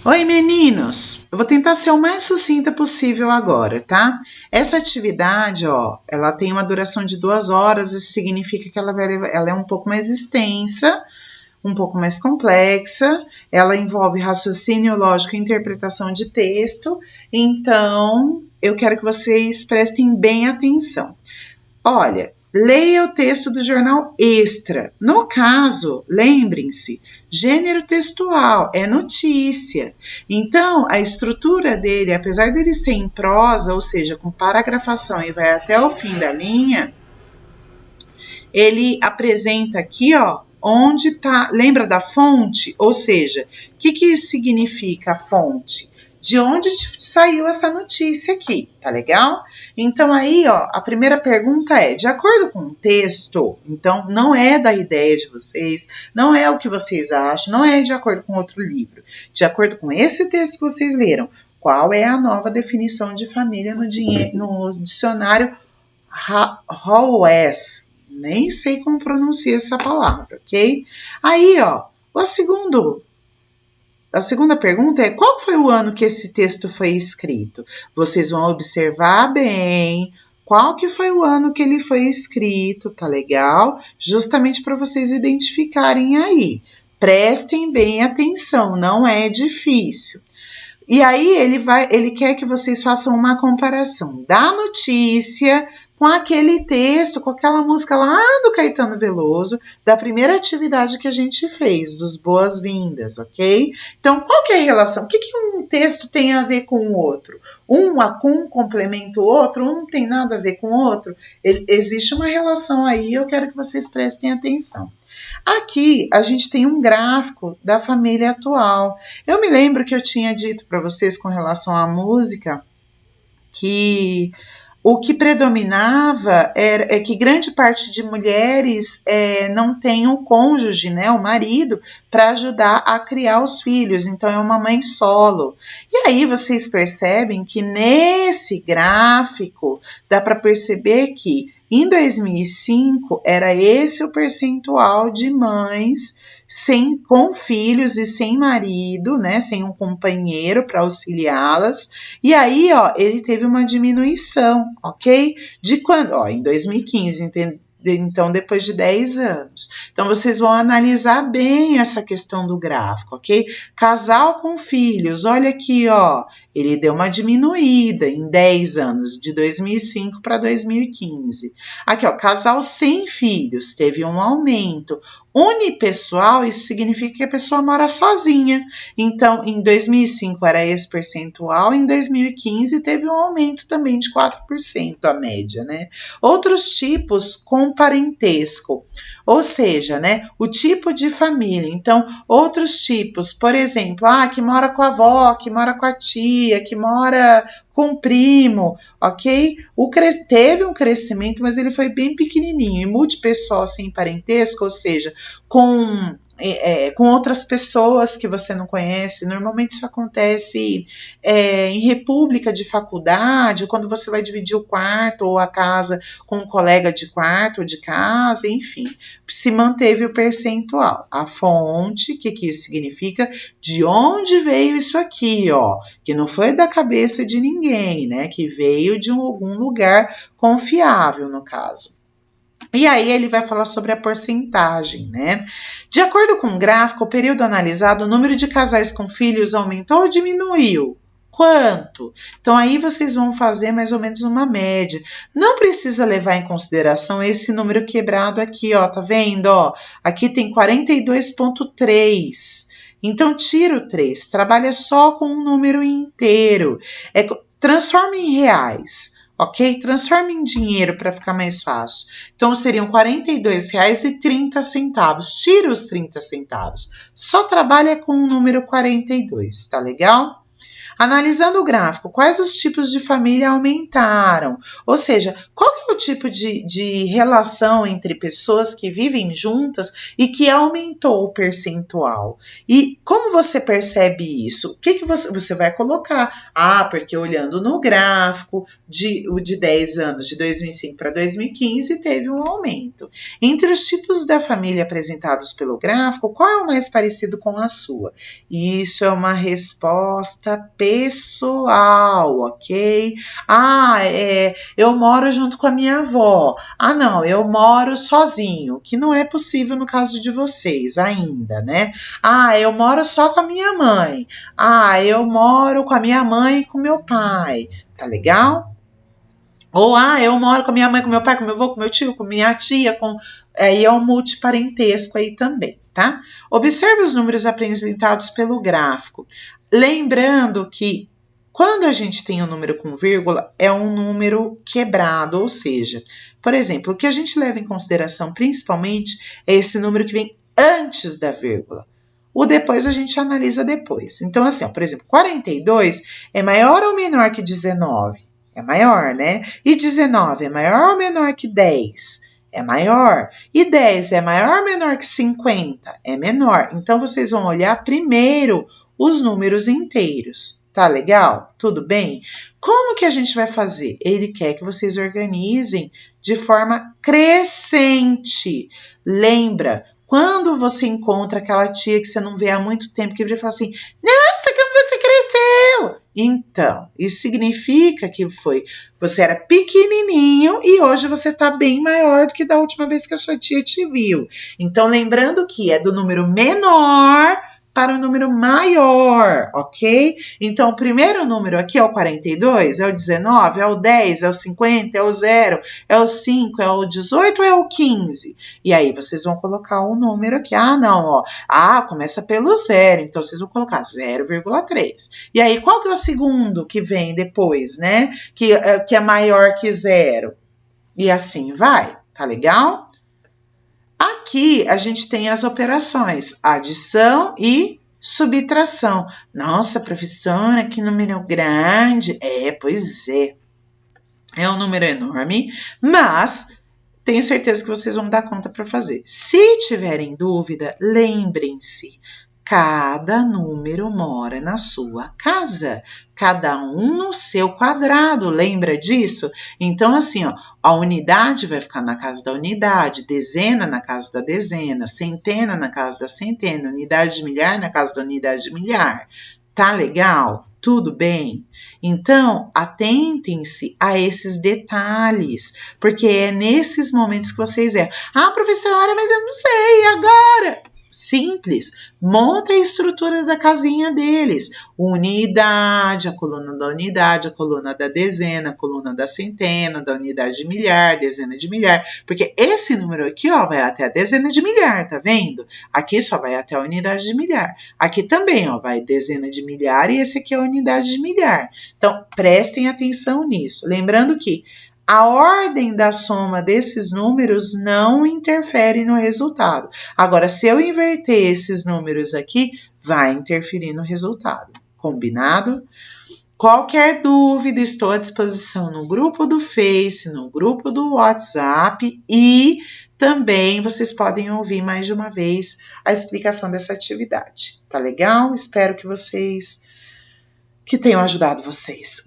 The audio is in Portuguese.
Oi, meninos! Eu vou tentar ser o mais sucinta possível agora, tá? Essa atividade, ó, ela tem uma duração de 2 horas, isso significa que ela é um pouco mais extensa, um pouco mais complexa, ela envolve raciocínio lógico e interpretação de texto, então eu quero que vocês prestem bem atenção. Olha, leia o texto do jornal Extra. No caso, lembrem-se, gênero textual é notícia. Então, a estrutura dele, apesar dele ser em prosa, ou seja, com paragrafação e vai até o fim da linha, ele apresenta aqui, ó, onde tá, lembra da fonte? Ou seja, o que isso significa, a fonte? De onde saiu essa notícia aqui, tá legal? Então aí, ó, a primeira pergunta é, de acordo com o texto, então não é da ideia de vocês, não é o que vocês acham, não é de acordo com outro livro. De acordo com esse texto que vocês leram, qual é a nova definição de família no dicionário Howes? Nem sei como pronuncia essa palavra, ok? Aí, ó, a segunda pergunta é, qual foi o ano que esse texto foi escrito? Vocês vão observar bem qual que foi o ano que ele foi escrito, tá legal? Justamente para vocês identificarem aí. Prestem bem atenção, não é difícil. E aí ele quer que vocês façam uma comparação da notícia com aquele texto, com aquela música lá do Caetano Veloso, da primeira atividade que a gente fez, dos boas-vindas, ok? Então, qual que é a relação? O que um texto tem a ver com o outro? Um complementa o outro, um não tem nada a ver com o outro? Existe uma relação aí, eu quero que vocês prestem atenção. Aqui a gente tem um gráfico da família atual. Eu me lembro que eu tinha dito para vocês com relação à música que o que predominava é que grande parte de mulheres não tem o cônjuge, né, o marido, para ajudar a criar os filhos. Então é uma mãe solo. E aí vocês percebem que nesse gráfico dá para perceber que em 2005, era esse o percentual de mães com filhos e sem marido, né, sem um companheiro para auxiliá-las. E aí, ó, ele teve uma diminuição, ok? De quando? Ó, em 2015, então depois de 10 anos. Então, vocês vão analisar bem essa questão do gráfico, ok? Casal com filhos, olha aqui, ó, ele deu uma diminuída em 10 anos, de 2005 para 2015. Aqui, ó, casal sem filhos, teve um aumento. Unipessoal, isso significa que a pessoa mora sozinha. Então, em 2005 era esse percentual, em 2015 teve um aumento também de 4% a média, né? Outros tipos com parentesco, ou seja, né, o tipo de família. Então, outros tipos, por exemplo, que mora com a avó, que mora com a tia, que mora com o primo, ok? Teve um crescimento, mas ele foi bem pequenininho. E multipessoal sem parentesco, ou seja, com outras pessoas que você não conhece. Normalmente isso acontece em república de faculdade, quando você vai dividir o quarto ou a casa com um colega de quarto ou de casa, enfim. Se manteve o percentual. A fonte, o que isso significa? De onde veio isso aqui, ó? Que não foi da cabeça de ninguém, né? Que veio de algum lugar confiável, no caso. E aí ele vai falar sobre a porcentagem, né? De acordo com o gráfico, o período analisado, o número de casais com filhos aumentou ou diminuiu? Quanto? Então aí vocês vão fazer mais ou menos uma média. Não precisa levar em consideração esse número quebrado aqui, ó, tá vendo? Ó, aqui tem 42,3. Então tira o 3, trabalha só com um número inteiro. Transforma em reais. Ok? Transforma em dinheiro para ficar mais fácil. Então, seriam R$ 42,30. Tira os 30 centavos. Só trabalha com o número 42, tá legal? Analisando o gráfico, quais os tipos de família aumentaram? Ou seja, qual que é o tipo de relação entre pessoas que vivem juntas e que aumentou o percentual? E como você percebe isso? O que você vai colocar? Ah, porque olhando no gráfico o de 10 anos, de 2005 para 2015, teve um aumento. Entre os tipos da família apresentados pelo gráfico, qual é o mais parecido com a sua? Isso é uma resposta pessoal, ok? Ah, eu moro junto com a minha avó. Ah, não, eu moro sozinho, que não é possível no caso de vocês ainda, né? Ah, eu moro só com a minha mãe. Ah, eu moro com a minha mãe e com meu pai. Tá legal? Ou, eu moro com a minha mãe, com meu pai, com meu avô, com meu tio, com minha tia, aí é um multiparentesco aí também, tá? Observe os números apresentados pelo gráfico. Lembrando que quando a gente tem um número com vírgula, é um número quebrado, ou seja, por exemplo, o que a gente leva em consideração principalmente é esse número que vem antes da vírgula. O depois a gente analisa depois. Então, assim, por exemplo, 42 é maior ou menor que 19? É maior, né? E 19 é maior ou menor que 10? É maior. E 10 é maior ou menor que 50? É menor. Então, vocês vão olhar primeiro os números inteiros. Tá legal? Tudo bem? Como que a gente vai fazer? Ele quer que vocês organizem de forma crescente. Lembra, quando você encontra aquela tia que você não vê há muito tempo, que vira e fala assim, nossa, como você cresceu! Então, isso significa que você era pequenininho e hoje você está bem maior do que da última vez que a sua tia te viu. Então, lembrando que é do número menor para o número maior, ok? Então, o primeiro número aqui é o 42, é o 19, é o 10, é o 50, é o 0, é o 5, é o 18 ou é o 15? E aí, vocês vão colocar o número aqui. Ah, não, ó. Começa pelo 0, então vocês vão colocar 0,3. E aí, qual que é o segundo que vem depois, né? Que é maior que 0? E assim vai, tá legal? Aqui a gente tem as operações adição e subtração. Nossa, professora, que número grande. Pois é. É um número enorme, mas tenho certeza que vocês vão dar conta para fazer. Se tiverem dúvida, lembrem-se. Cada número mora na sua casa, cada um no seu quadrado, lembra disso? Então, assim, ó, a unidade vai ficar na casa da unidade, dezena na casa da dezena, centena na casa da centena, unidade de milhar na casa da unidade de milhar. Tá legal? Tudo bem? Então, atentem-se a esses detalhes, porque é nesses momentos que vocês erram. Professora, mas eu não sei, agora? Simples, monta a estrutura da casinha deles, unidade, a coluna da unidade, a coluna da dezena, a coluna da centena, da unidade de milhar, dezena de milhar, porque esse número aqui, ó, vai até a dezena de milhar, tá vendo? Aqui só vai até a unidade de milhar, aqui também, ó, vai dezena de milhar e esse aqui é a unidade de milhar. Então, prestem atenção nisso, lembrando que a ordem da soma desses números não interfere no resultado. Agora, se eu inverter esses números aqui, vai interferir no resultado. Combinado? Qualquer dúvida, estou à disposição no grupo do Face, no grupo do WhatsApp e também vocês podem ouvir mais de uma vez a explicação dessa atividade. Tá legal? Espero que tenham ajudado vocês.